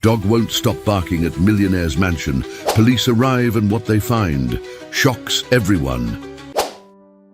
Dog won't stop barking at Millionaire's mansion. Police arrive and what they find shocks everyone.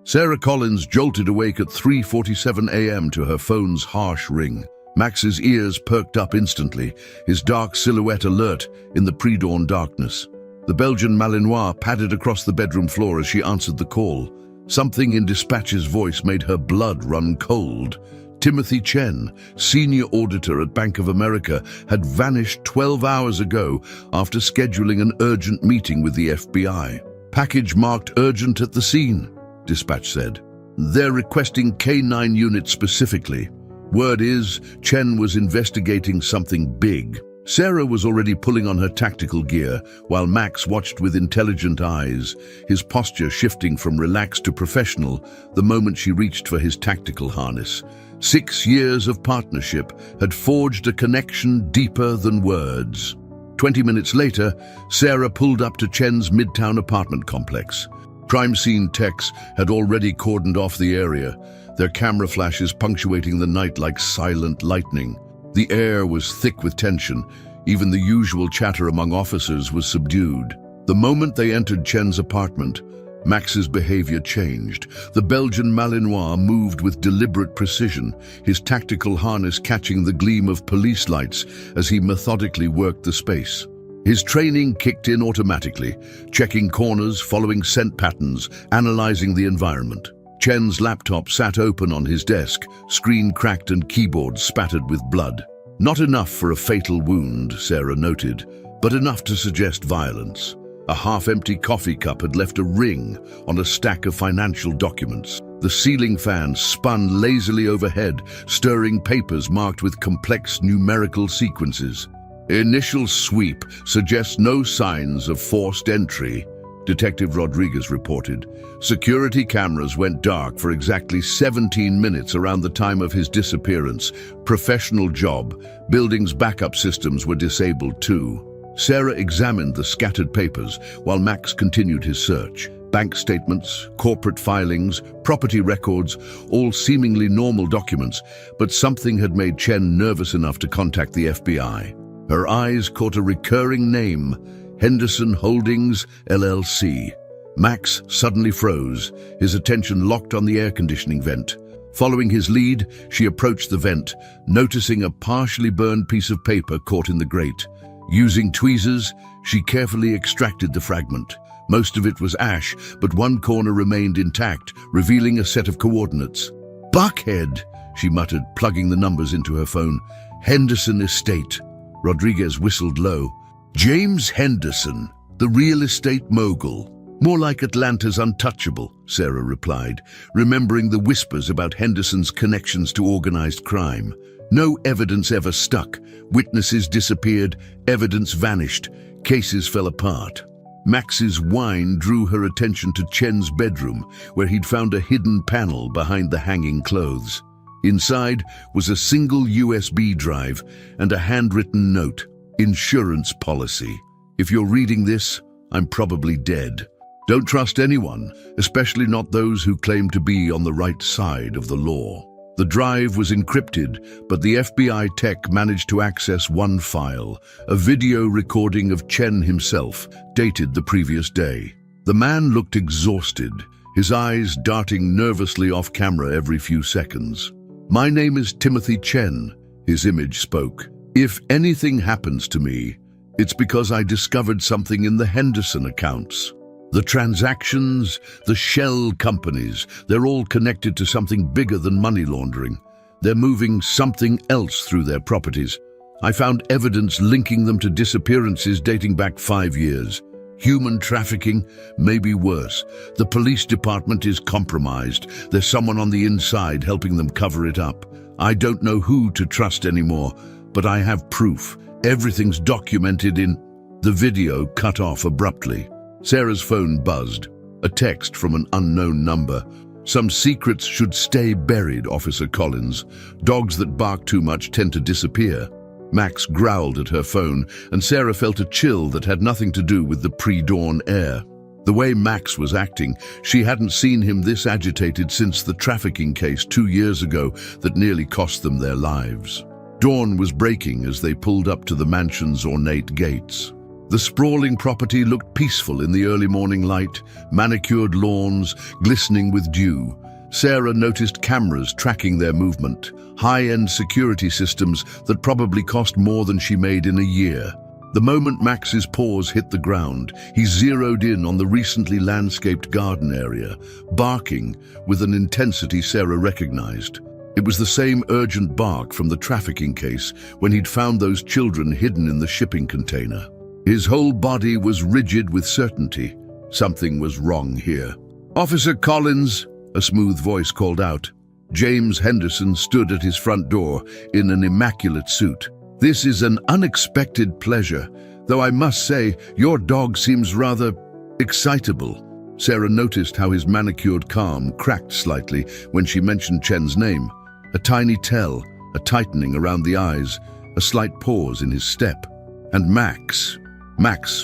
Sarah Collins jolted awake at 3:47 a.m. to her phone's harsh ring. Max's ears perked up instantly, his dark silhouette alert in the pre-dawn darkness. The Belgian Malinois padded across the bedroom floor as she answered the call. Something in dispatcher's voice made her blood run cold. Timothy Chen, senior auditor at Bank of America, had vanished 12 hours ago after scheduling an urgent meeting with the FBI. Package marked urgent at the scene, dispatch said. They're requesting K9 units specifically. Word is, Chen was investigating something big. Sarah was already pulling on her tactical gear, while Max watched with intelligent eyes, his posture shifting from relaxed to professional the moment she reached for his tactical harness. 6 years of partnership had forged a connection deeper than words. 20 minutes later, Sarah pulled up to Chen's midtown apartment complex. Crime scene techs had already cordoned off the area, their camera flashes punctuating the night like silent lightning. The air was thick with tension. Even the usual chatter among officers was subdued. The moment they entered Chen's apartment, Max's behavior changed. The Belgian Malinois moved with deliberate precision, his tactical harness catching the gleam of police lights as he methodically worked the space. His training kicked in automatically, checking corners, following scent patterns, analyzing the environment. Chen's laptop sat open on his desk, screen cracked and keyboard spattered with blood. Not enough for a fatal wound, Sarah noted, but enough to suggest violence. A half-empty coffee cup had left a ring on a stack of financial documents. The ceiling fan spun lazily overhead, stirring papers marked with complex numerical sequences. Initial sweep suggests no signs of forced entry, Detective Rodriguez reported. Security cameras went dark for exactly 17 minutes around the time of his disappearance. Professional job. Building's backup systems were disabled too. Sarah examined the scattered papers while Max continued his search. Bank statements, corporate filings, property records, all seemingly normal documents, but something had made Chen nervous enough to contact the FBI. Her eyes caught a recurring name, Henderson Holdings, LLC. Max suddenly froze, his attention locked on the air conditioning vent. Following his lead, she approached the vent, noticing a partially burned piece of paper caught in the grate. Using tweezers, she carefully extracted the fragment. Most of it was ash, but one corner remained intact, revealing a set of coordinates. "Buckhead," she muttered, plugging the numbers into her phone. "Henderson Estate." Rodriguez whistled low. "James Henderson, the real estate mogul. More like Atlanta's untouchable," Sarah replied, remembering the whispers about Henderson's connections to organized crime. No evidence ever stuck. Witnesses disappeared, evidence vanished, cases fell apart. Max's whine drew her attention to Chen's bedroom, where he'd found a hidden panel behind the hanging clothes. Inside was a single USB drive and a handwritten note. Insurance policy. If you're reading this, I'm probably dead. Don't trust anyone, especially not those who claim to be on the right side of the law. The drive was encrypted, but the FBI tech managed to access one file, a video recording of Chen himself, dated the previous day. The man looked exhausted, his eyes darting nervously off camera every few seconds. "My name is Timothy Chen," his image spoke. "If anything happens to me, it's because I discovered something in the Henderson accounts. The transactions, the shell companies, they're all connected to something bigger than money laundering. They're moving something else through their properties. I found evidence linking them to disappearances dating back 5 years. Human trafficking, maybe worse. The police department is compromised. There's someone on the inside helping them cover it up. I don't know who to trust anymore, but I have proof. Everything's documented in..." The video cut off abruptly. Sarah's phone buzzed. A text from an unknown number. "Some secrets should stay buried, Officer Collins. Dogs that bark too much tend to disappear." Max growled at her phone, and Sarah felt a chill that had nothing to do with the pre-dawn air. The way Max was acting, she hadn't seen him this agitated since the trafficking case 2 years ago that nearly cost them their lives. Dawn was breaking as they pulled up to the mansion's ornate gates. The sprawling property looked peaceful in the early morning light, manicured lawns glistening with dew. Sarah noticed cameras tracking their movement, high-end security systems that probably cost more than she made in a year. The moment Max's paws hit the ground, he zeroed in on the recently landscaped garden area, barking with an intensity Sarah recognized. It was the same urgent bark from the trafficking case when he'd found those children hidden in the shipping container. His whole body was rigid with certainty. Something was wrong here. "Officer Collins," a smooth voice called out. James Henderson stood at his front door in an immaculate suit. "This is an unexpected pleasure, though I must say your dog seems rather excitable." Sarah noticed how his manicured calm cracked slightly when she mentioned Chen's name. A tiny tell, a tightening around the eyes, a slight pause in his step. And Max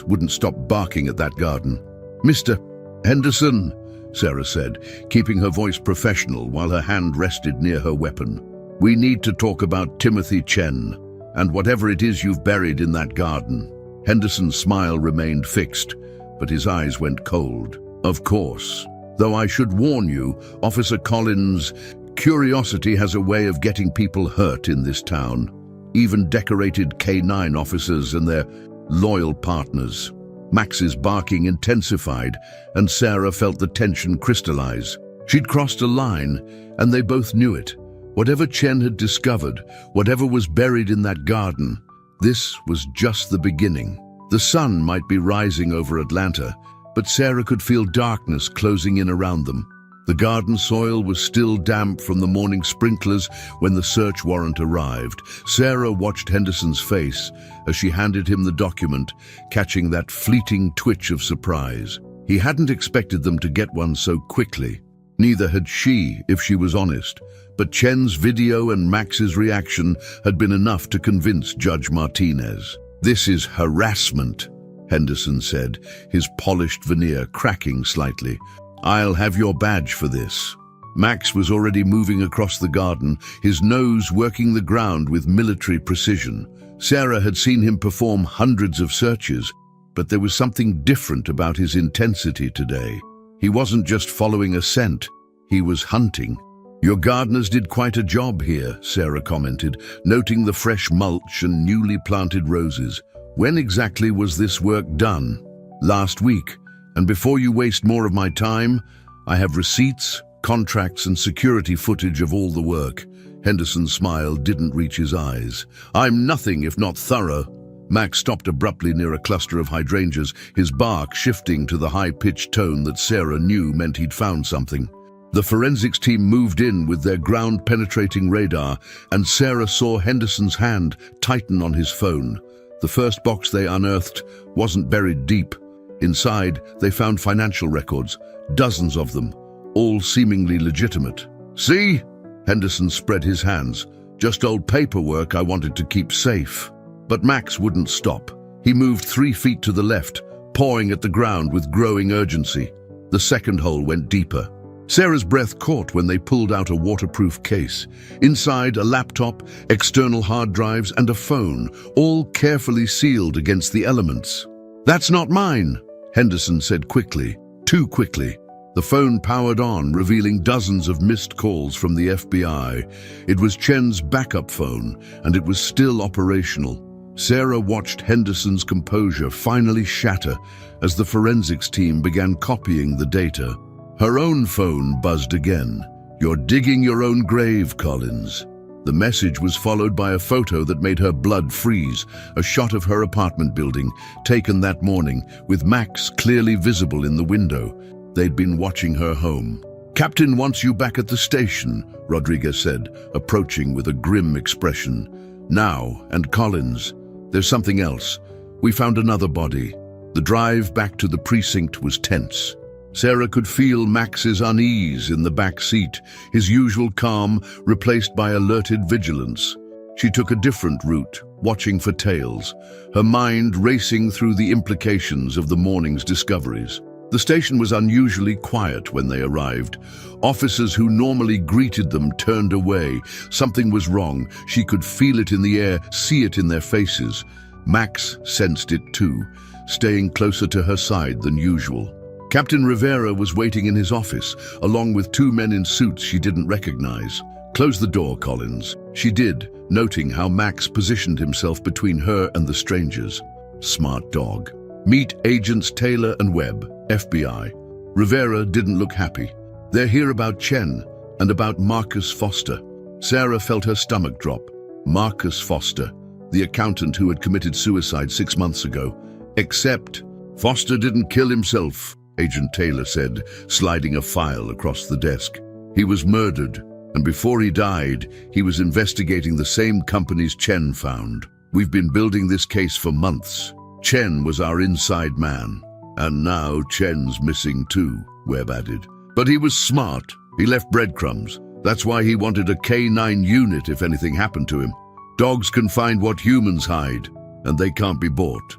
wouldn't stop barking at that garden. "Mr. Henderson," Sarah said, keeping her voice professional while her hand rested near her weapon. "We need to talk about Timothy Chen and whatever it is you've buried in that garden." Henderson's smile remained fixed, but his eyes went cold. "Of course. Though I should warn you, Officer Collins, curiosity has a way of getting people hurt in this town. Even decorated K9 officers and their loyal partners." Max's barking intensified, and Sarah felt the tension crystallize. She'd crossed a line, and they both knew it. Whatever Chen had discovered, whatever was buried in that garden, this was just the beginning. The sun might be rising over Atlanta, but Sarah could feel darkness closing in around them. The garden soil was still damp from the morning sprinklers when the search warrant arrived. Sarah watched Henderson's face as she handed him the document, catching that fleeting twitch of surprise. He hadn't expected them to get one so quickly. Neither had she, if she was honest. But Chen's video and Max's reaction had been enough to convince Judge Martinez. "This is harassment," Henderson said, his polished veneer cracking slightly. "I'll have your badge for this." Max was already moving across the garden, his nose working the ground with military precision. Sarah had seen him perform hundreds of searches, but there was something different about his intensity today. He wasn't just following a scent, he was hunting. "Your gardeners did quite a job here," Sarah commented, noting the fresh mulch and newly planted roses. "When exactly was this work done?" "Last week. And before you waste more of my time, I have receipts, contracts, and security footage of all the work." Henderson's smile didn't reach his eyes. "I'm nothing if not thorough." Max stopped abruptly near a cluster of hydrangeas, his bark shifting to the high-pitched tone that Sarah knew meant he'd found something. The forensics team moved in with their ground-penetrating radar, and Sarah saw Henderson's hand tighten on his phone. The first box they unearthed wasn't buried deep. Inside, they found financial records, dozens of them, all seemingly legitimate. "See?" Henderson spread his hands. "Just old paperwork I wanted to keep safe." But Max wouldn't stop. He moved 3 feet to the left, pawing at the ground with growing urgency. The second hole went deeper. Sarah's breath caught when they pulled out a waterproof case. Inside, a laptop, external hard drives, and a phone, all carefully sealed against the elements. "That's not mine," Henderson said quickly, too quickly. The phone powered on, revealing dozens of missed calls from the FBI. It was Chen's backup phone, and it was still operational. Sarah watched Henderson's composure finally shatter as the forensics team began copying the data. Her own phone buzzed again. "You're digging your own grave, Collins." The message was followed by a photo that made her blood freeze, a shot of her apartment building, taken that morning, with Max clearly visible in the window. They'd been watching her home. "Captain wants you back at the station," Rodriguez said, approaching with a grim expression. "Now, and Collins, there's something else. We found another body." The drive back to the precinct was tense. Sarah could feel Max's unease in the back seat, his usual calm replaced by alerted vigilance. She took a different route, watching for tails, her mind racing through the implications of the morning's discoveries. The station was unusually quiet when they arrived. Officers who normally greeted them turned away. Something was wrong. She could feel it in the air, see it in their faces. Max sensed it too, staying closer to her side than usual. Captain Rivera was waiting in his office, along with two men in suits she didn't recognize. "Close the door, Collins." She did, noting how Max positioned himself between her and the strangers. Smart dog. "Meet Agents Taylor and Webb, FBI." Rivera didn't look happy. "They're here about Chen and about Marcus Foster." Sarah felt her stomach drop. Marcus Foster, the accountant who had committed suicide 6 months ago. "Except Foster didn't kill himself," Agent Taylor said, sliding a file across the desk. "He was murdered, and before he died, he was investigating the same companies Chen found. We've been building this case for months. Chen was our inside man. And now Chen's missing too," Webb added. "But he was smart. He left breadcrumbs. That's why he wanted a K9 unit if anything happened to him. Dogs can find what humans hide, and they can't be bought."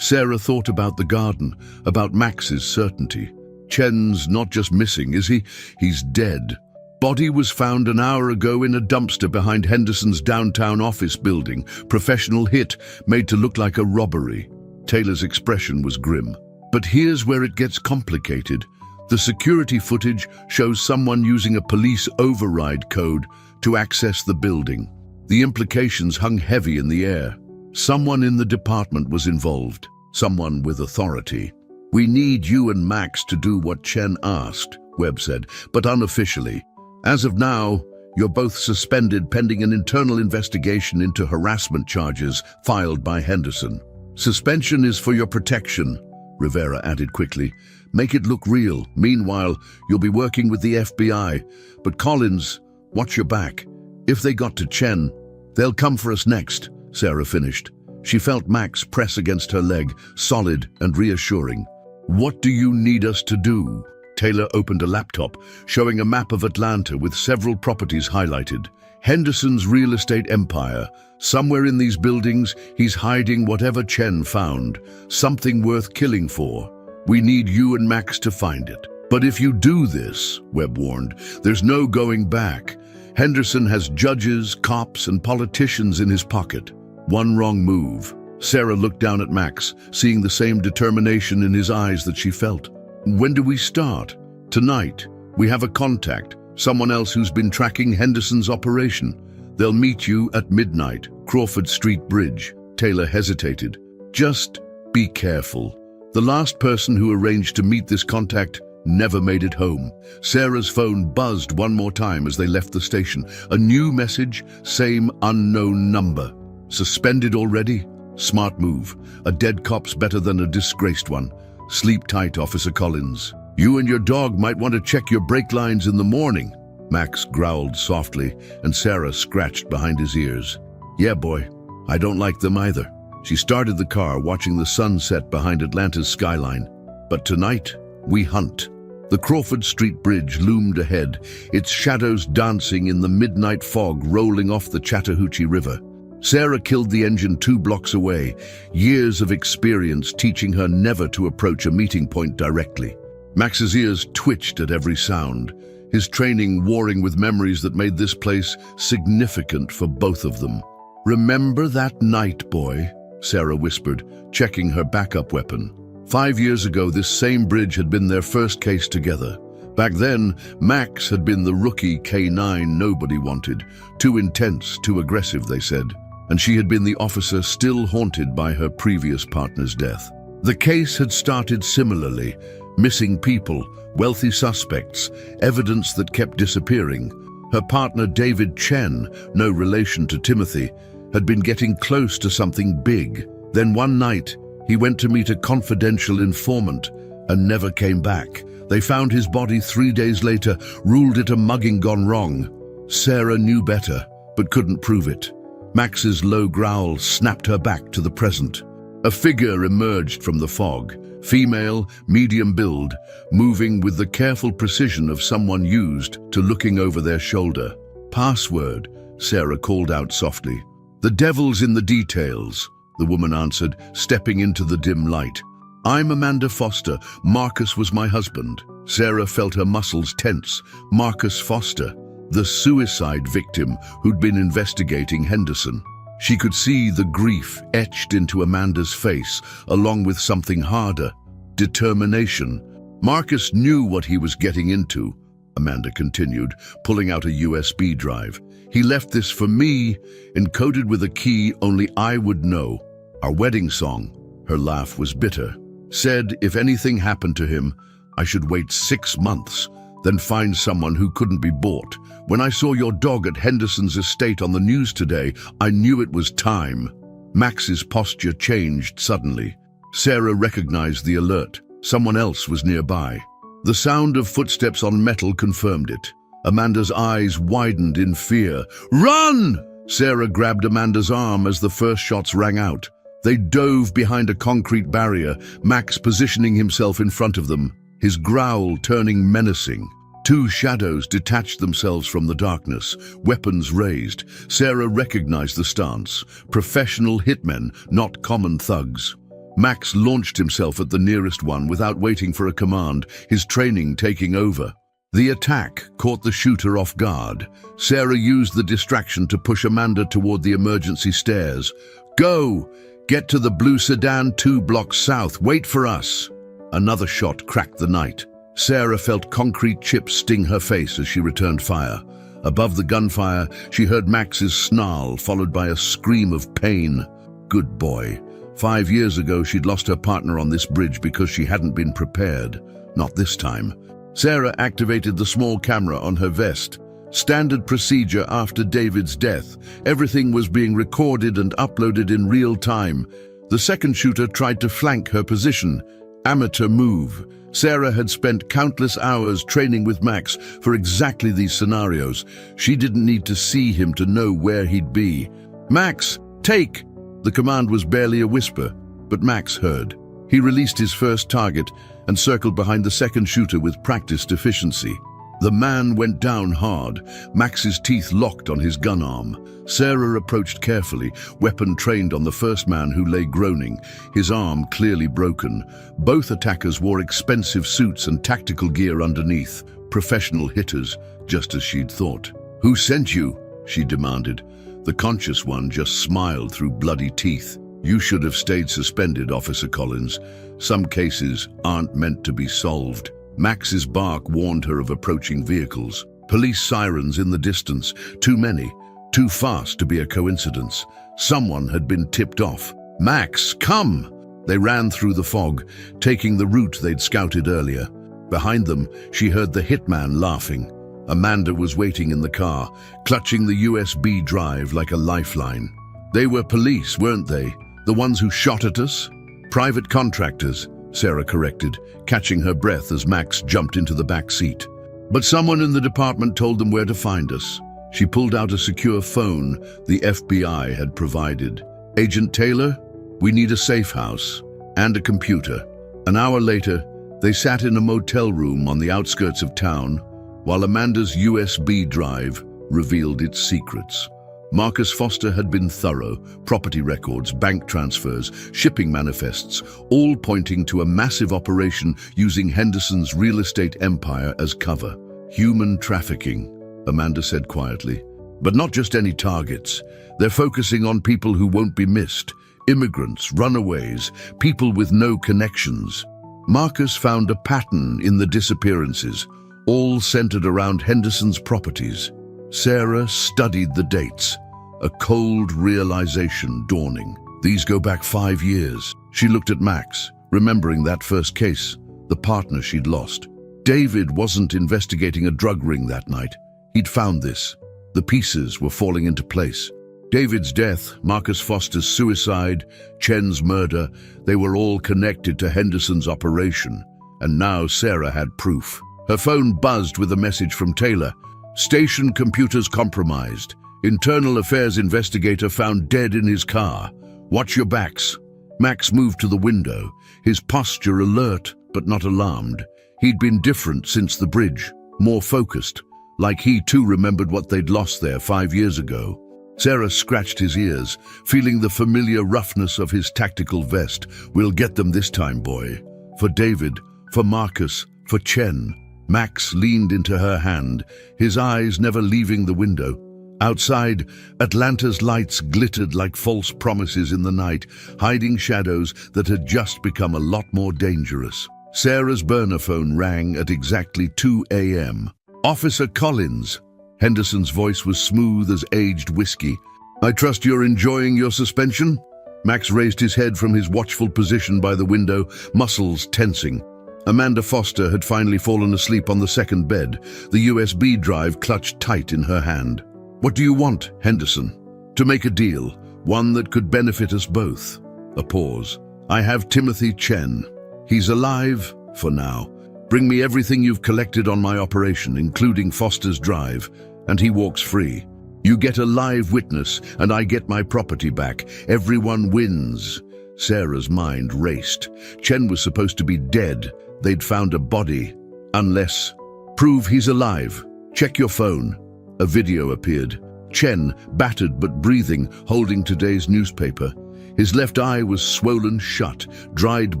Sarah thought about the garden, about Max's certainty. "Chen's not just missing, is he? He's dead. Body was found an hour ago in a dumpster behind Henderson's downtown office building. Professional hit, made to look like a robbery." Taylor's expression was grim. "But here's where it gets complicated. The security footage shows someone using a police override code to access the building. The implications hung heavy in the air. Someone in the department was involved, someone with authority. "We need you and Max to do what Chen asked," Webb said, "but unofficially. As of now, you're both suspended pending an internal investigation into harassment charges filed by Henderson." "Suspension is for your protection," Rivera added quickly. "Make it look real. Meanwhile, you'll be working with the FBI. But Collins, watch your back. If they got to Chen, they'll come for us next," Sarah finished. She felt Max press against her leg, solid and reassuring. "What do you need us to do?" Taylor opened a laptop, showing a map of Atlanta with several properties highlighted. "Henderson's real estate empire. Somewhere in these buildings, he's hiding whatever Chen found, something worth killing for. We need you and Max to find it. But if you do this," Webb warned, "there's no going back. Henderson has judges, cops, and politicians in his pocket. One wrong move." Sarah looked down at Max, seeing the same determination in his eyes that she felt. "When do we start?" "Tonight. We have a contact, someone else who's been tracking Henderson's operation. They'll meet you at midnight, Crawford Street Bridge." Taylor hesitated. "Just be careful. The last person who arranged to meet this contact never made it home." Sarah's phone buzzed one more time as they left the station. A new message, same unknown number. "Suspended already? Smart move. A dead cop's better than a disgraced one. Sleep tight, Officer Collins. You and your dog might want to check your brake lines in the morning." Max growled softly, and Sarah scratched behind his ears. "Yeah, boy. I don't like them either." She started the car, watching the sunset behind Atlanta's skyline. "But tonight, we hunt." The Crawford Street Bridge loomed ahead, its shadows dancing in the midnight fog rolling off the Chattahoochee River. Sarah killed the engine 2 blocks away, years of experience teaching her never to approach a meeting point directly. Max's ears twitched at every sound, his training warring with memories that made this place significant for both of them. "Remember that night, boy?" Sarah whispered, checking her backup weapon. 5 years ago, this same bridge had been their first case together. Back then, Max had been the rookie K9 nobody wanted. Too intense, too aggressive, they said. And she had been the officer still haunted by her previous partner's death. The case had started similarly. Missing people, wealthy suspects, evidence that kept disappearing. Her partner David Chen, no relation to Timothy, had been getting close to something big. Then one night, he went to meet a confidential informant and never came back. They found his body 3 days later, ruled it a mugging gone wrong. Sarah knew better, but couldn't prove it. Max's low growl snapped her back to the present. A figure emerged from the fog, female, medium build, moving with the careful precision of someone used to looking over their shoulder. "Password," Sarah called out softly. "The devil's in the details," the woman answered, stepping into the dim light. I'm Amanda Foster. Marcus was my husband. Sarah felt her muscles tense. Marcus Foster, the suicide victim who'd been investigating Henderson. She could see the grief etched into Amanda's face, along with something harder, determination. Marcus knew what he was getting into, Amanda continued, pulling out a USB drive. He left this for me, encoded with a key only I would know. Our wedding song. Her laugh was bitter. Said if anything happened to him, I should wait 6 months, then find someone who couldn't be bought. When I saw your dog at Henderson's estate on the news today, I knew it was time. Max's posture changed suddenly. Sarah recognized the alert. Someone else was nearby. The sound of footsteps on metal confirmed it. Amanda's eyes widened in fear. Run! Sarah grabbed Amanda's arm as the first shots rang out. They dove behind a concrete barrier, Max positioning himself in front of them, his growl turning menacing. 2 shadows detached themselves from the darkness, weapons raised. Sarah recognized the stance. Professional hitmen, not common thugs. Max launched himself at the nearest one without waiting for a command, his training taking over. The attack caught the shooter off guard. Sarah used the distraction to push Amanda toward the emergency stairs. Go! Get to the blue sedan 2 blocks south. Wait for us. Another shot cracked the night. Sarah felt concrete chips sting her face as she returned fire. Above the gunfire, she heard Max's snarl, followed by a scream of pain. Good boy. 5 years ago, she'd lost her partner on this bridge because she hadn't been prepared. Not this time. Sarah activated the small camera on her vest. Standard procedure after David's death. Everything was being recorded and uploaded in real time. The second shooter tried to flank her position. Amateur move. Sarah had spent countless hours training with Max for exactly these scenarios. She didn't need to see him to know where he'd be. Max, take! The command was barely a whisper, but Max heard. He released his first target and circled behind the second shooter with practiced efficiency. The man went down hard, Max's teeth locked on his gun arm. Sarah approached carefully, weapon trained on the first man who lay groaning, his arm clearly broken. Both attackers wore expensive suits and tactical gear underneath, professional hitters, just as she'd thought. Who sent you? She demanded. The conscious one just smiled through bloody teeth. You should have stayed suspended, Officer Collins. Some cases aren't meant to be solved. Max's bark warned her of approaching vehicles. Police sirens in the distance. Too many. Too fast to be a coincidence. Someone had been tipped off. Max, come! They ran through the fog, taking the route they'd scouted earlier. Behind them, she heard the hitman laughing. Amanda was waiting in the car, clutching the USB drive like a lifeline. They were police, weren't they? The ones who shot at us? Private contractors, Sarah corrected, catching her breath as Max jumped into the back seat. But someone in the department told them where to find us. She pulled out a secure phone the FBI had provided. Agent Taylor, we need a safe house and a computer. An hour later, they sat in a motel room on the outskirts of town, while Amanda's USB drive revealed its secrets. Marcus Foster had been thorough, property records, bank transfers, shipping manifests, all pointing to a massive operation using Henderson's real estate empire as cover. Human trafficking, Amanda said quietly. But not just any targets. They're focusing on people who won't be missed. Immigrants, runaways, people with no connections. Marcus found a pattern in the disappearances, all centered around Henderson's properties. Sarah studied the dates, a cold realization dawning. These go back 5 years. She looked at Max, remembering that first case, the partner she'd lost. David wasn't investigating a drug ring that night. He'd found this. The pieces were falling into place. David's death, Marcus Foster's suicide, Chen's murder, they were all connected to Henderson's operation. And now Sarah had proof. Her phone buzzed with a message from Taylor. Station computers compromised. Internal affairs investigator found dead in his car. Watch your backs. Max moved to the window, his posture alert but not alarmed. He'd been different since the bridge, more focused, like he too remembered what they'd lost there 5 years ago. Sarah scratched his ears, feeling the familiar roughness of his tactical vest. "We'll get them this time, boy. For David, for Marcus, for Chen." Max leaned into her hand, his eyes never leaving the window. Outside, Atlanta's lights glittered like false promises in the night, hiding shadows that had just become a lot more dangerous. Sarah's burner phone rang at exactly 2 a.m. "Officer Collins." Henderson's voice was smooth as aged whiskey. "I trust you're enjoying your suspension?" Max raised his head from his watchful position by the window, muscles tensing. Amanda Foster had finally fallen asleep on the second bed, the USB drive clutched tight in her hand. "What do you want, Henderson?" "To make a deal, one that could benefit us both." A pause. "I have Timothy Chen. He's alive, for now. Bring me everything you've collected on my operation, including Foster's drive, and he walks free. You get a live witness, and I get my property back. Everyone wins." Sarah's mind raced. Chen was supposed to be dead. They'd found a body. Unless... "Prove he's alive. Check your phone." A video appeared. Chen, battered but breathing, holding today's newspaper. His left eye was swollen shut, dried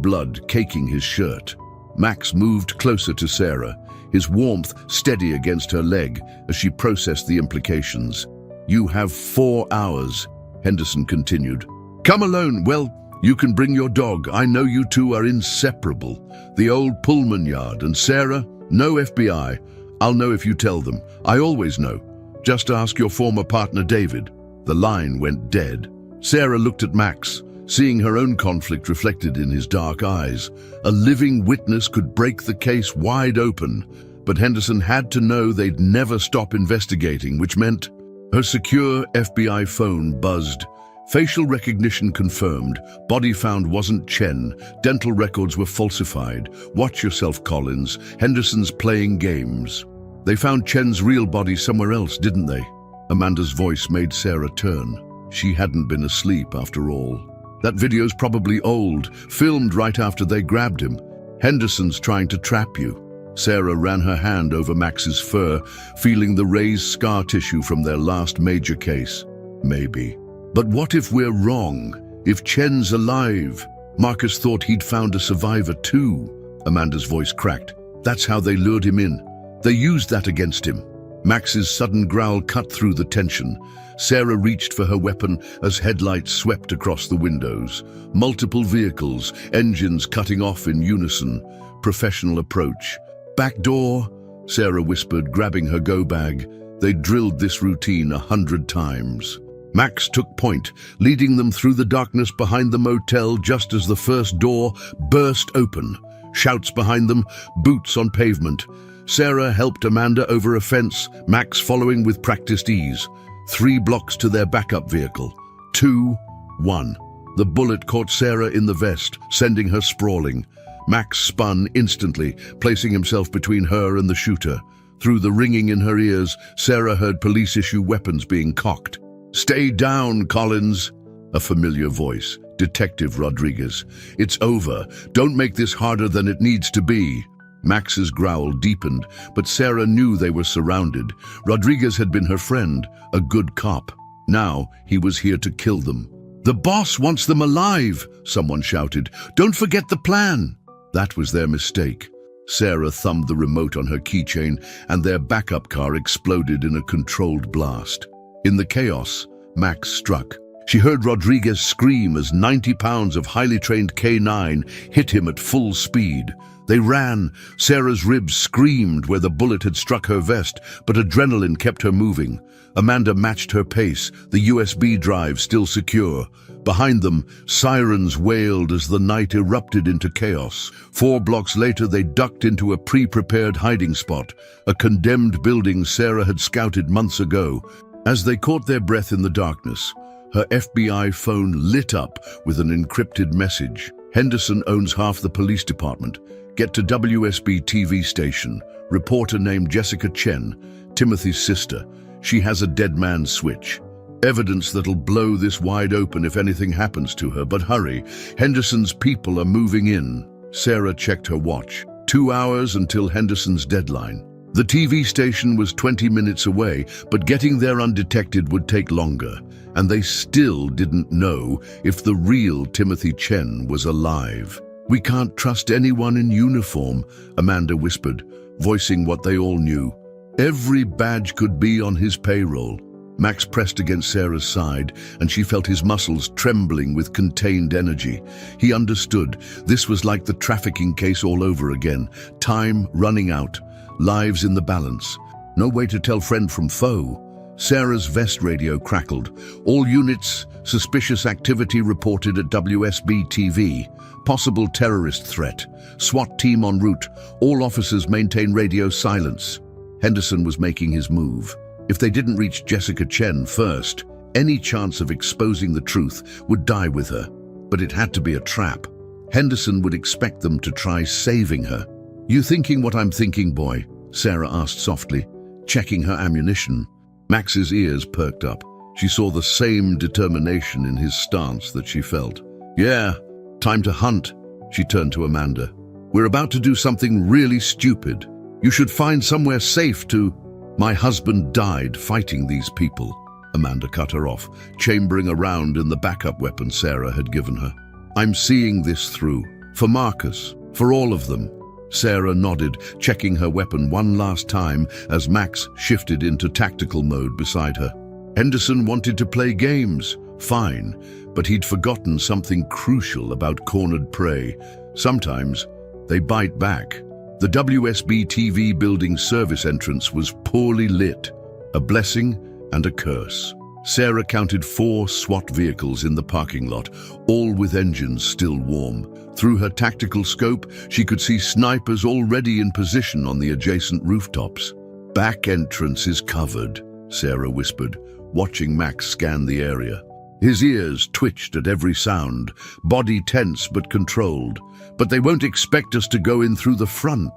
blood caking his shirt. Max moved closer to Sarah, his warmth steady against her leg as she processed the implications. "You have 4 hours," Henderson continued. "Come alone. Well, you can bring your dog. I know you two are inseparable. The old Pullman yard. And Sarah, no FBI. I'll know if you tell them. I always know. Just ask your former partner, David." The line went dead. Sarah looked at Max, seeing her own conflict reflected in his dark eyes. A living witness could break the case wide open, but Henderson had to know they'd never stop investigating, which meant her secure FBI phone buzzed. Facial recognition confirmed. Body found wasn't Chen. Dental records were falsified. "Watch yourself, Collins. Henderson's playing games." "They found Chen's real body somewhere else, didn't they?" Amanda's voice made Sarah turn. She hadn't been asleep after all. "That video's probably old, filmed right after they grabbed him. Henderson's trying to trap you." Sarah ran her hand over Max's fur, feeling the raised scar tissue from their last major case. "Maybe. But what if we're wrong? If Chen's alive?" Marcus thought he'd found a survivor too. Amanda's voice cracked. "That's how they lured him in. They used that against him." Max's sudden growl cut through the tension. Sarah reached for her weapon as headlights swept across the windows. Multiple vehicles, engines cutting off in unison. Professional approach. "Back door," Sarah whispered, grabbing her go-bag. They drilled this routine 100 times. Max took point, leading them through the darkness behind the motel just as the first door burst open. Shouts behind them, boots on pavement. Sarah helped Amanda over a fence, Max following with practiced ease. 3 blocks to their backup vehicle. 2, 1. The bullet caught Sarah in the vest, sending her sprawling. Max spun instantly, placing himself between her and the shooter. Through the ringing in her ears, Sarah heard police-issue weapons being cocked. "Stay down, Collins." A familiar voice. Detective Rodriguez. "It's over. Don't make this harder than it needs to be." Max's growl deepened, but Sarah knew they were surrounded. Rodriguez had been her friend, a good cop. Now he was here to kill them. "The boss wants them alive," someone shouted. "Don't forget the plan." That was their mistake. Sarah thumbed the remote on her keychain, and their backup car exploded in a controlled blast. In the chaos, Max struck. She heard Rodriguez scream as 90 pounds of highly trained K9 hit him at full speed. They ran. Sarah's ribs screamed where the bullet had struck her vest, but adrenaline kept her moving. Amanda matched her pace, the USB drive still secure. Behind them, sirens wailed as the night erupted into chaos. 4 blocks later, they ducked into a pre-prepared hiding spot, a condemned building Sarah had scouted months ago. As they caught their breath in the darkness, her FBI phone lit up with an encrypted message. "Henderson owns half the police department. Get to WSB TV station. Reporter named Jessica Chen, Timothy's sister. She has a dead man's switch. Evidence that'll blow this wide open if anything happens to her, but hurry. Henderson's people are moving in." Sarah checked her watch. 2 hours until Henderson's deadline. The TV station was 20 minutes away, but getting there undetected would take longer, and they still didn't know if the real Timothy Chen was alive. "We can't trust anyone in uniform," Amanda whispered, voicing what they all knew. Every badge could be on his payroll. Max pressed against Sarah's side, and she felt his muscles trembling with contained energy. He understood. This was like the trafficking case all over again. Time running out. Lives in the balance. No way to tell friend from foe. Sarah's vest radio crackled. "All units, suspicious activity reported at WSB-TV. Possible terrorist threat. SWAT team en route. All officers maintain radio silence." Henderson was making his move. If they didn't reach Jessica Chen first, any chance of exposing the truth would die with her. But it had to be a trap. Henderson would expect them to try saving her. "You thinking what I'm thinking, boy?" Sarah asked softly, checking her ammunition. Max's ears perked up. She saw the same determination in his stance that she felt. "Yeah, time to hunt." She turned to Amanda. "We're about to do something really stupid. You should find somewhere safe to—" "My husband died fighting these people," Amanda cut her off, chambering around in the backup weapon Sarah had given her. "I'm seeing this through. For Marcus. For all of them." Sarah nodded, checking her weapon one last time as Max shifted into tactical mode beside her. Henderson wanted to play games. Fine, but he'd forgotten something crucial about cornered prey. Sometimes they bite back. The WSB-TV building service entrance was poorly lit, a blessing and a curse. Sarah counted 4 SWAT vehicles in the parking lot, all with engines still warm. Through her tactical scope, she could see snipers already in position on the adjacent rooftops. "Back entrance is covered," Sarah whispered, watching Max scan the area. His ears twitched at every sound, body tense but controlled. "But they won't expect us to go in through the front."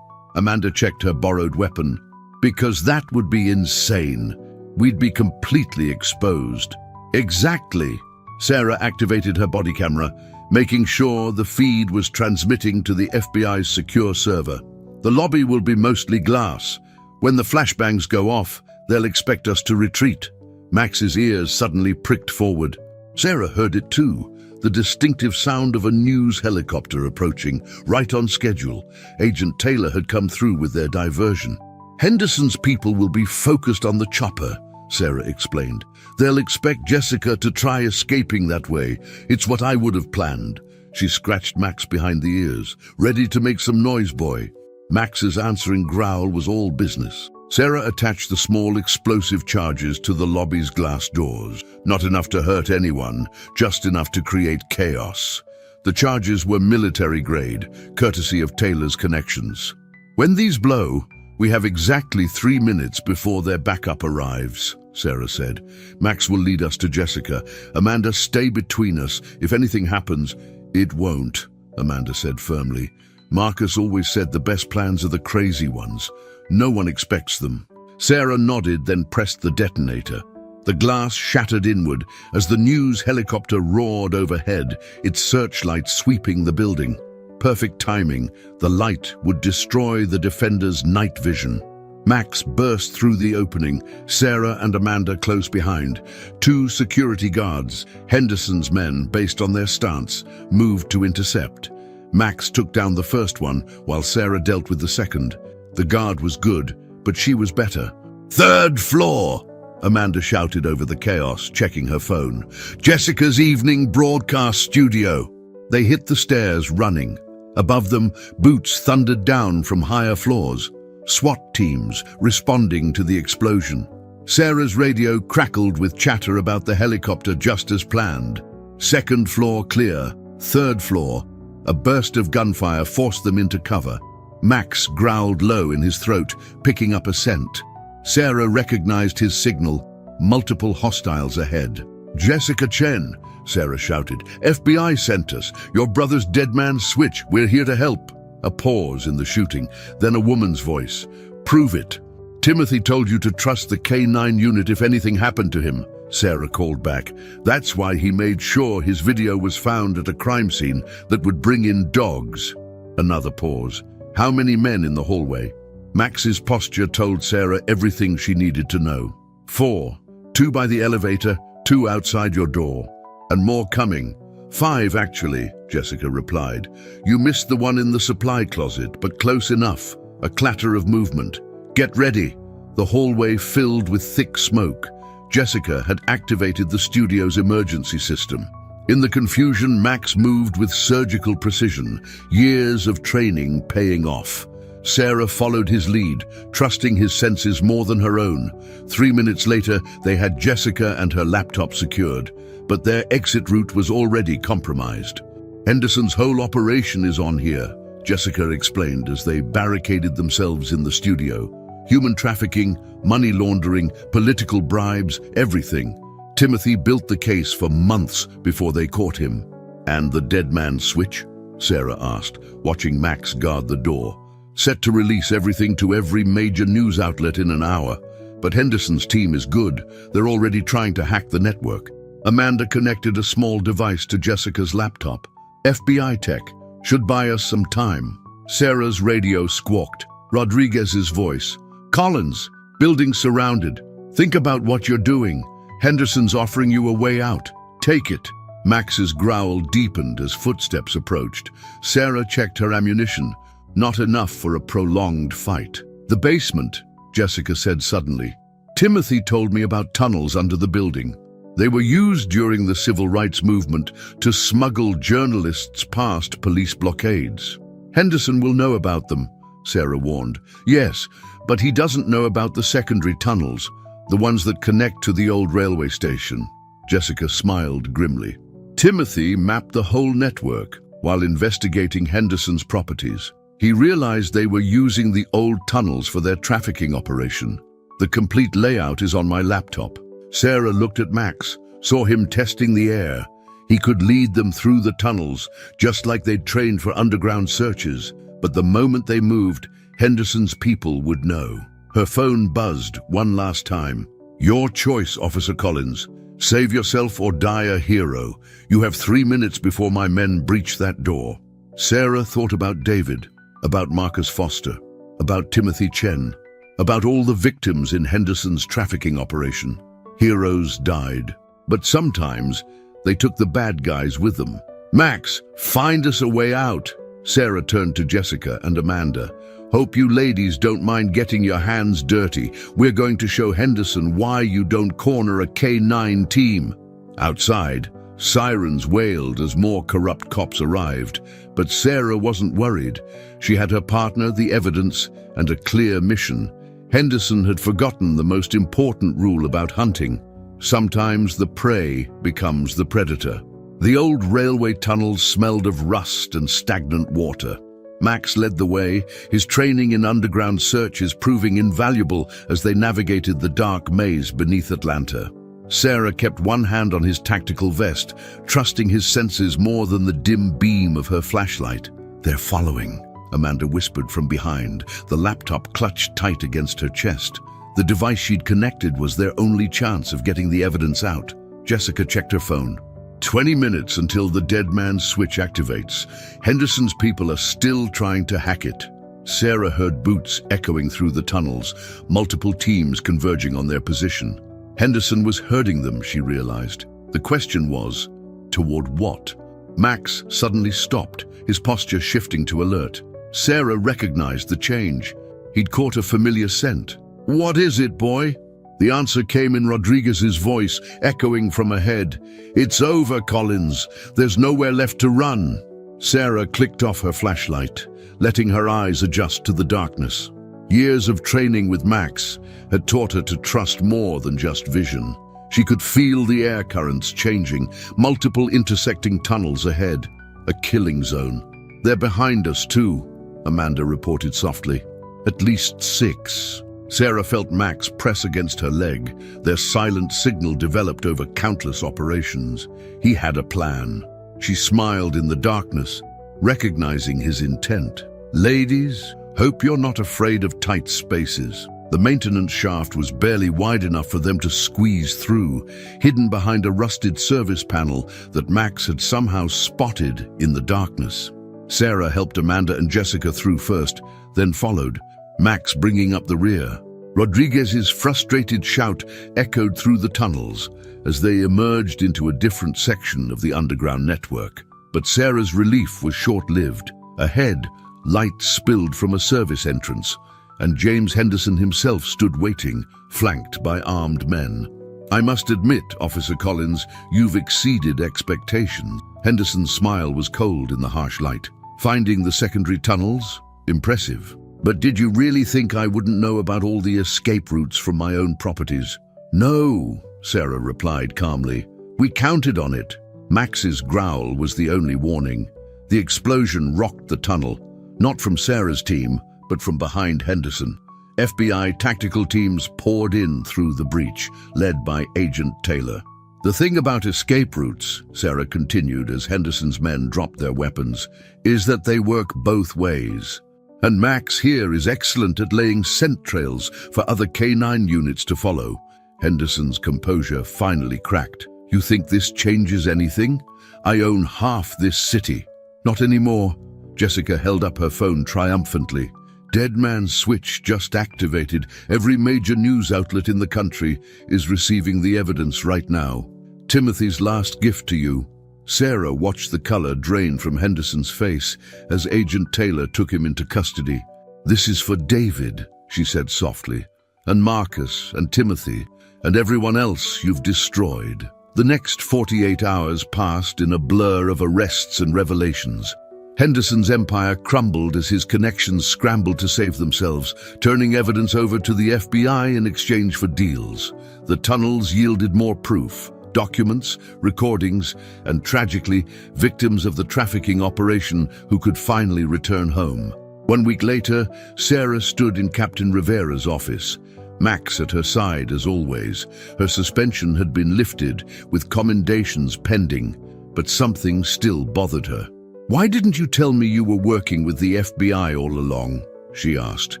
Amanda checked her borrowed weapon. "Because that would be insane. We'd be completely exposed." "Exactly." Sarah activated her body camera, making sure the feed was transmitting to the FBI's secure server. "The lobby will be mostly glass. When the flashbangs go off, they'll expect us to retreat." Max's ears suddenly pricked forward. Sarah heard it too. The distinctive sound of a news helicopter approaching, right on schedule. Agent Taylor had come through with their diversion. "Henderson's people will be focused on the chopper," Sarah explained. "They'll expect Jessica to try escaping that way. It's what I would have planned." She scratched Max behind the ears. "Ready to make some noise, boy?" Max's answering growl was all business. Sarah attached the small explosive charges to the lobby's glass doors. Not enough to hurt anyone, just enough to create chaos. The charges were military grade, courtesy of Taylor's connections. "When these blow, we have exactly 3 minutes before their backup arrives," Sarah said. "Max will lead us to Jessica. Amanda, stay between us. If anything happens—" "It won't," Amanda said firmly. "Marcus always said the best plans are the crazy ones. No one expects them." Sarah nodded, then pressed the detonator. The glass shattered inward as the news helicopter roared overhead, its searchlight sweeping the building. Perfect timing. The light would destroy the defenders' night vision. Max burst through the opening, Sarah and Amanda close behind. 2 security guards, Henderson's men based on their stance, moved to intercept. Max took down the first one while Sarah dealt with the second. The guard was good, but she was better. "Third floor!" Amanda shouted over the chaos, checking her phone. "Jessica's evening broadcast studio." They hit the stairs running. Above them, boots thundered down from higher floors. SWAT teams responding to the explosion. Sarah's radio crackled with chatter about the helicopter just as planned. Second floor clear. Third floor. A burst of gunfire forced them into cover. Max growled low in his throat, picking up a scent. Sarah recognized his signal. Multiple hostiles ahead. "Jessica Chen," Sarah shouted. "FBI sent us. Your brother's dead man's switch. We're here to help." A pause in the shooting, then a woman's voice. "Prove it." "Timothy told you to trust the K9 unit if anything happened to him," Sarah called back. "That's why he made sure his video was found at a crime scene that would bring in dogs." Another pause. "How many men in the hallway?" Max's posture told Sarah everything she needed to know. 4, 2 by the elevator, 2 outside your door. And more coming. 5 actually, Jessica replied. You missed the one in the supply closet, but close enough. A clatter of movement. Get ready. The hallway filled with thick smoke. Jessica had activated the studio's emergency system. In the confusion, Max moved with surgical precision, years of training paying off. Sarah followed his lead, trusting his senses more than her own. 3 minutes later, they had Jessica and her laptop secured, but their exit route was already compromised. Henderson's whole operation is on here, Jessica explained as they barricaded themselves in the studio. Human trafficking, money laundering, political bribes, everything. Timothy built the case for months before they caught him. And the dead man's switch? Sarah asked, watching Max guard the door. Set to release everything to every major news outlet in an hour. But Henderson's team is good. They're already trying to hack the network. Amanda connected a small device to Jessica's laptop. FBI tech. Should buy us some time. Sarah's radio squawked. Rodriguez's voice. Collins, building surrounded. Think about what you're doing. Henderson's offering you a way out. Take it. Max's growl deepened as footsteps approached. Sarah checked her ammunition. Not enough for a prolonged fight. The basement, Jessica said suddenly. Timothy told me about tunnels under the building. They were used during the civil rights movement to smuggle journalists past police blockades. Henderson will know about them, Sarah warned. Yes, but he doesn't know about the secondary tunnels, the ones that connect to the old railway station. Jessica smiled grimly. Timothy mapped the whole network while investigating Henderson's properties. He realized they were using the old tunnels for their trafficking operation. The complete layout is on my laptop. Sarah looked at Max, saw him testing the air. He could lead them through the tunnels, just like they'd trained for underground searches. But the moment they moved, Henderson's people would know. Her phone buzzed one last time. Your choice, Officer Collins. Save yourself or die a hero. You have 3 minutes before my men breach that door. Sarah thought about David, about Marcus Foster, about Timothy Chen, about all the victims in Henderson's trafficking operation. Heroes died, but sometimes they took the bad guys with them. Max, find us a way out. Sarah turned to Jessica and Amanda. Hope you ladies don't mind getting your hands dirty. We're going to show Henderson why you don't corner a K-9 team. Outside, sirens wailed as more corrupt cops arrived, but Sarah wasn't worried. She had her partner, the evidence, and a clear mission. Henderson had forgotten the most important rule about hunting. Sometimes the prey becomes the predator. The old railway tunnels smelled of rust and stagnant water. Max led the way, his training in underground searches proving invaluable as they navigated the dark maze beneath Atlanta. Sarah kept one hand on his tactical vest, trusting his senses more than the dim beam of her flashlight. They're following, Amanda whispered from behind, the laptop clutched tight against her chest. The device she'd connected was their only chance of getting the evidence out. Jessica checked her phone. 20 minutes until the dead man's switch activates. Henderson's people are still trying to hack it. Sarah heard boots echoing through the tunnels, multiple teams converging on their position. Henderson was herding them, she realized. The question was, toward what? Max suddenly stopped, his posture shifting to alert. Sarah recognized the change. He'd caught a familiar scent. What is it, boy? The answer came in Rodriguez's voice, echoing from ahead. It's over, Collins. There's nowhere left to run. Sarah clicked off her flashlight, letting her eyes adjust to the darkness. Years of training with Max had taught her to trust more than just vision. She could feel the air currents changing, multiple intersecting tunnels ahead. A killing zone. They're behind us too, Amanda reported softly. At least 6. Sarah felt Max press against her leg. Their silent signal developed over countless operations. He had a plan. She smiled in the darkness, recognizing his intent. Ladies, hope you're not afraid of tight spaces. The maintenance shaft was barely wide enough for them to squeeze through, hidden behind a rusted service panel that Max had somehow spotted in the darkness. Sarah helped Amanda and Jessica through first, then followed. Max bringing up the rear. Rodriguez's frustrated shout echoed through the tunnels as they emerged into a different section of the underground network. But Sarah's relief was short-lived. Ahead, light spilled from a service entrance, and James Henderson himself stood waiting, flanked by armed men. "I must admit, Officer Collins, you've exceeded expectations." Henderson's smile was cold in the harsh light. "Finding the secondary tunnels? Impressive. But did you really think I wouldn't know about all the escape routes from my own properties?" "No," Sarah replied calmly. "We counted on it." Max's growl was the only warning. The explosion rocked the tunnel, not from Sarah's team, but from behind Henderson. FBI tactical teams poured in through the breach, led by Agent Taylor. "The thing about escape routes," Sarah continued as Henderson's men dropped their weapons, "is that they work both ways. And Max here is excellent at laying scent trails for other K9 units to follow." Henderson's composure finally cracked. "You think this changes anything? I own half this city." "Not anymore." Jessica held up her phone triumphantly. "Dead Man's Switch just activated. Every major news outlet in the country is receiving the evidence right now. Timothy's last gift to you." Sarah watched the color drain from Henderson's face as Agent Taylor took him into custody. "This is for David," she said softly, "and Marcus and Timothy and everyone else you've destroyed." The next 48 hours passed in a blur of arrests and revelations. Henderson's empire crumbled as his connections scrambled to save themselves, turning evidence over to the FBI in exchange for deals. The tunnels yielded more proof. Documents, recordings, and tragically, victims of the trafficking operation who could finally return home. 1 week later, Sarah stood in Captain Rivera's office. Max at her side as always. Her suspension had been lifted, with commendations pending, but something still bothered her. "Why didn't you tell me you were working with the FBI all along?" she asked.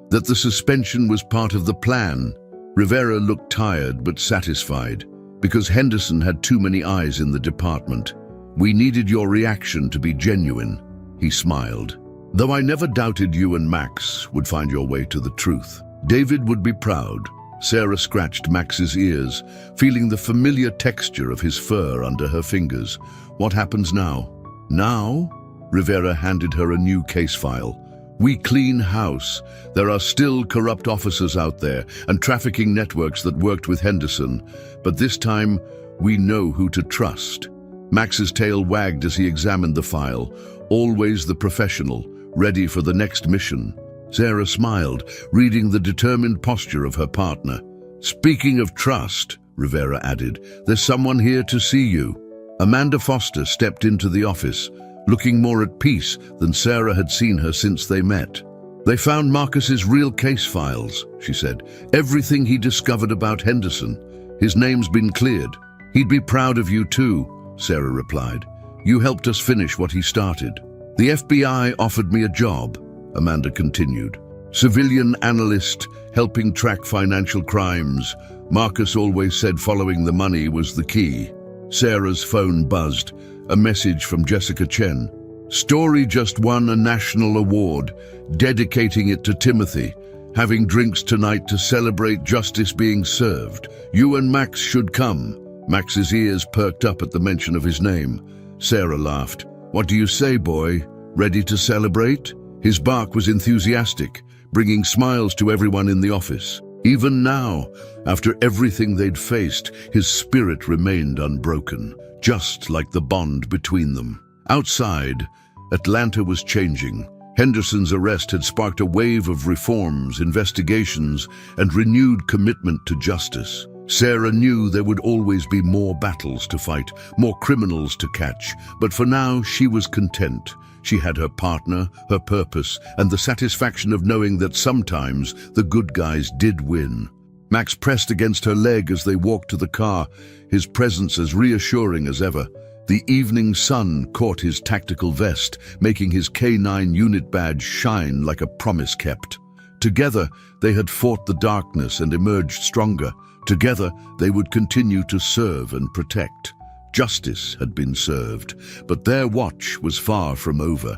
"That the suspension was part of the plan." Rivera looked tired but satisfied. "Because Henderson had too many eyes in the department. We needed your reaction to be genuine." He smiled. "Though I never doubted you and Max would find your way to the truth. David would be proud." Sarah scratched Max's ears, feeling the familiar texture of his fur under her fingers. "What happens now?" "Now?" Rivera handed her a new case file. "We clean house. There are still corrupt officers out there and trafficking networks that worked with Henderson. But this time, we know who to trust." Max's tail wagged as he examined the file, always the professional, ready for the next mission. Sarah smiled, reading the determined posture of her partner. "Speaking of trust," Rivera added, "there's someone here to see you." Amanda Foster stepped into the office, looking more at peace than Sarah had seen her since they met. "They found Marcus's real case files," she said. "Everything he discovered about Henderson. His name's been cleared." "He'd be proud of you too," Sarah replied. "You helped us finish what he started." "The FBI offered me a job," Amanda continued. "Civilian analyst, helping track financial crimes. Marcus always said following the money was the key." Sarah's phone buzzed. A message from Jessica Chen. "Story just won a national award, dedicating it to Timothy. Having drinks tonight to celebrate justice being served. You and Max should come." Max's ears perked up at the mention of his name. Sarah laughed. "What do you say, boy? Ready to celebrate?" His bark was enthusiastic, bringing smiles to everyone in the office. Even now, after everything they'd faced, his spirit remained unbroken, just like the bond between them. Outside, Atlanta was changing. Henderson's arrest had sparked a wave of reforms, investigations, and renewed commitment to justice. Sarah knew there would always be more battles to fight, more criminals to catch, but for now she was content. She had her partner, her purpose, and the satisfaction of knowing that sometimes the good guys did win. Max pressed against her leg as they walked to the car, his presence as reassuring as ever. The evening sun caught his tactical vest, making his K9 unit badge shine like a promise kept. Together, they had fought the darkness and emerged stronger. Together, they would continue to serve and protect. Justice had been served, but their watch was far from over.